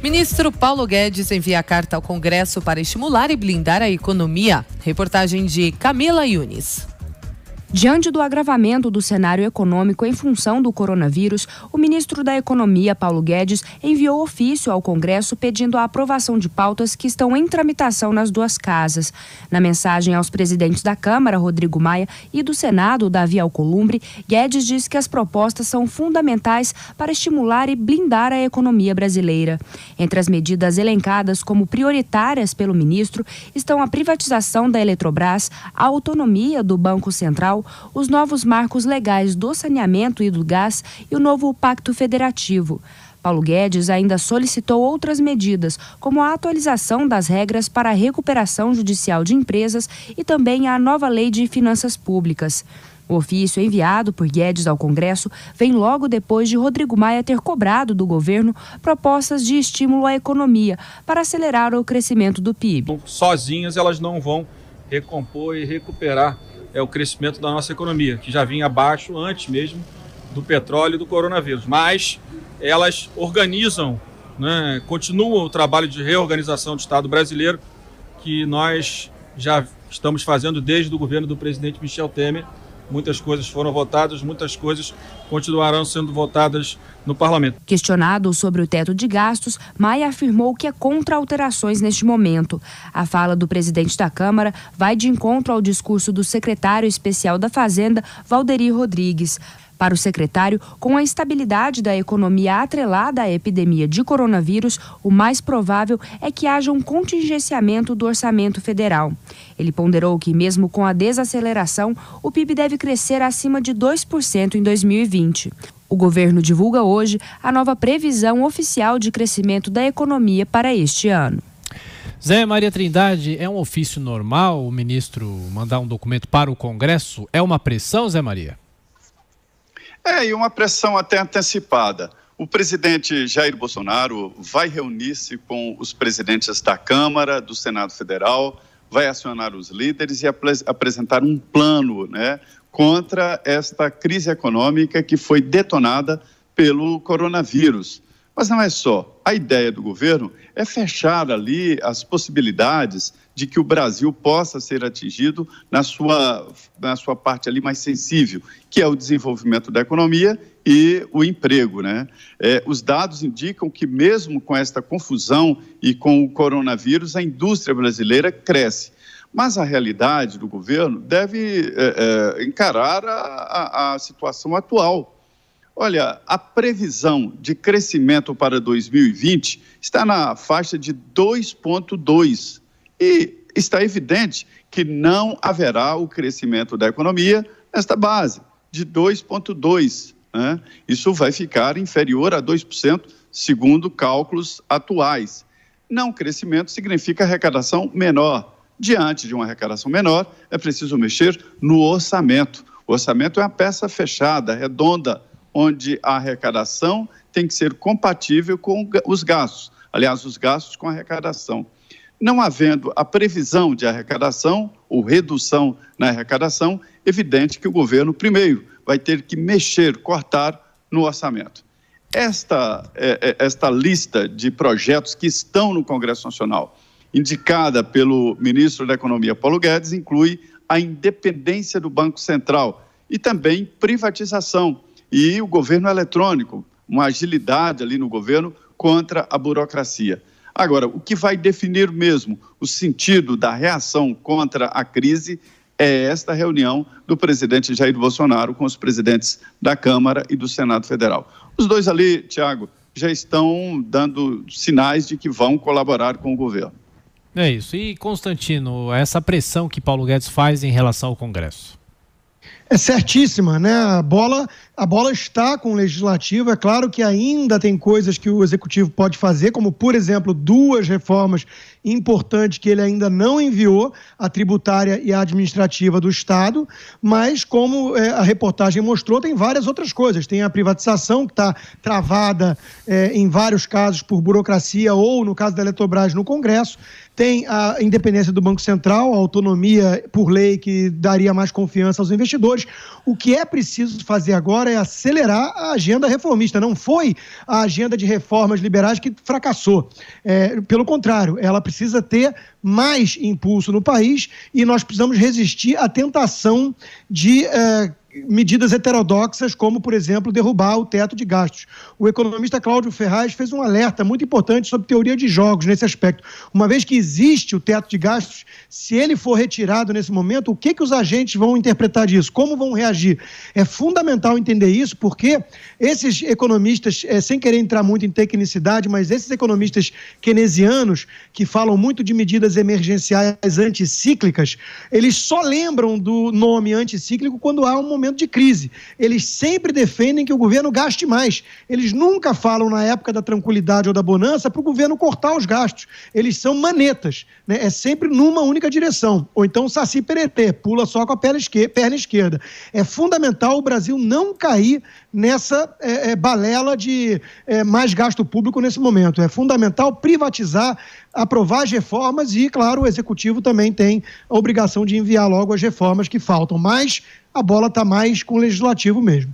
Ministro Paulo Guedes envia carta ao Congresso para estimular e blindar a economia. Reportagem de Camila Yunis. Diante do agravamento do cenário econômico em função do coronavírus, o ministro da Economia, Paulo Guedes, enviou ofício ao Congresso pedindo a aprovação de pautas que estão em tramitação nas duas casas. Na mensagem aos presidentes da Câmara, Rodrigo Maia, e do Senado, Davi Alcolumbre, Guedes diz que as propostas são fundamentais para estimular e blindar a economia brasileira. Entre as medidas elencadas como prioritárias pelo ministro estão a privatização da Eletrobras, a autonomia do Banco Central, os novos marcos legais do saneamento e do gás e o novo Pacto Federativo. Paulo Guedes ainda solicitou outras medidas, como a atualização das regras para a recuperação judicial de empresas e também a nova lei de finanças públicas. O ofício enviado por Guedes ao Congresso vem logo depois de Rodrigo Maia ter cobrado do governo propostas de estímulo à economia para acelerar o crescimento do PIB. Sozinhas elas não vão recompor e recuperar o crescimento da nossa economia, que já vinha abaixo antes mesmo do petróleo e do coronavírus. Mas elas organizam, continuam o trabalho de reorganização do Estado brasileiro, que nós já estamos fazendo desde o governo do presidente Michel Temer. Muitas coisas foram votadas, muitas coisas continuarão sendo votadas no parlamento. Questionado sobre o teto de gastos, Maia afirmou que é contra alterações neste momento. A fala do presidente da Câmara vai de encontro ao discurso do secretário especial da Fazenda, Valderi Rodrigues. Para o secretário, com a estabilidade da economia atrelada à epidemia de coronavírus, o mais provável é que haja um contingenciamento do orçamento federal. Ele ponderou que, mesmo com a desaceleração, o PIB deve crescer acima de 2% em 2020. O governo divulga hoje a nova previsão oficial de crescimento da economia para este ano. Zé Maria Trindade, é um ofício normal o ministro mandar um documento para o Congresso? É uma pressão, Zé Maria? E uma pressão até antecipada. O presidente Jair Bolsonaro vai reunir-se com os presidentes da Câmara, do Senado Federal, vai acionar os líderes e apresentar um plano, contra esta crise econômica que foi detonada pelo coronavírus. Mas não é só. A ideia do governo é fechar ali as possibilidades de que o Brasil possa ser atingido na sua parte ali mais sensível, que é o desenvolvimento da economia e o emprego, Os dados indicam que mesmo com esta confusão e com o coronavírus, a indústria brasileira cresce. Mas a realidade do governo deve encarar a situação atual. Olha, a previsão de crescimento para 2020 está na faixa de 2,2%. E está evidente que não haverá o crescimento da economia nesta base, de 2,2%. Isso vai ficar inferior a 2%, segundo cálculos atuais. Não crescimento significa arrecadação menor. Diante de uma arrecadação menor, é preciso mexer no orçamento. O orçamento é uma peça fechada, redonda, onde a arrecadação tem que ser compatível com os gastos. Aliás, os gastos com a arrecadação. Não havendo a previsão de arrecadação ou redução na arrecadação, evidente que o governo, primeiro, vai ter que mexer, cortar no orçamento. Esta lista de projetos que estão no Congresso Nacional, indicada pelo ministro da Economia, Paulo Guedes, inclui a independência do Banco Central e também privatização e o governo eletrônico, uma agilidade ali no governo contra a burocracia. Agora, o que vai definir mesmo o sentido da reação contra a crise é esta reunião do presidente Jair Bolsonaro com os presidentes da Câmara e do Senado Federal. Os dois ali, Tiago, já estão dando sinais de que vão colaborar com o governo. É isso. E, Constantino, essa pressão que Paulo Guedes faz em relação ao Congresso? É certíssima, A bola está com o Legislativo. É claro que ainda tem coisas que o Executivo pode fazer, como, por exemplo, 2 reformas importantes que ele ainda não enviou, a tributária e a administrativa do Estado, mas, como a reportagem mostrou, tem várias outras coisas. Tem a privatização, que está travada em vários casos por burocracia, ou, no caso da Eletrobras, no Congresso. Tem a independência do Banco Central, a autonomia por lei que daria mais confiança aos investidores. O que é preciso fazer agora agora é acelerar a agenda reformista. Não foi a agenda de reformas liberais que fracassou. Pelo contrário, ela precisa ter mais impulso no país e nós precisamos resistir à tentação de medidas heterodoxas, como, por exemplo, derrubar o teto de gastos. O economista Cláudio Ferraz fez um alerta muito importante sobre teoria de jogos nesse aspecto. Uma vez que existe o teto de gastos, se ele for retirado nesse momento, o que os agentes vão interpretar disso? Como vão reagir? É fundamental entender isso, porque esses economistas, sem querer entrar muito em tecnicidade, mas esses economistas keynesianos, que falam muito de medidas emergenciais anticíclicas, eles só lembram do nome anticíclico quando há um momento de crise. Eles sempre defendem que o governo gaste mais. Eles nunca falam, na época da tranquilidade ou da bonança, para o governo cortar os gastos. Eles são manetas, né? É sempre numa única direção. Ou então saci pererê, pula só com a perna esquerda. É fundamental o Brasil não cair nessa balela de mais gasto público nesse momento. É fundamental privatizar, aprovar as reformas e, claro, o Executivo também tem a obrigação de enviar logo as reformas que faltam. Mas a bola está mais com o Legislativo mesmo.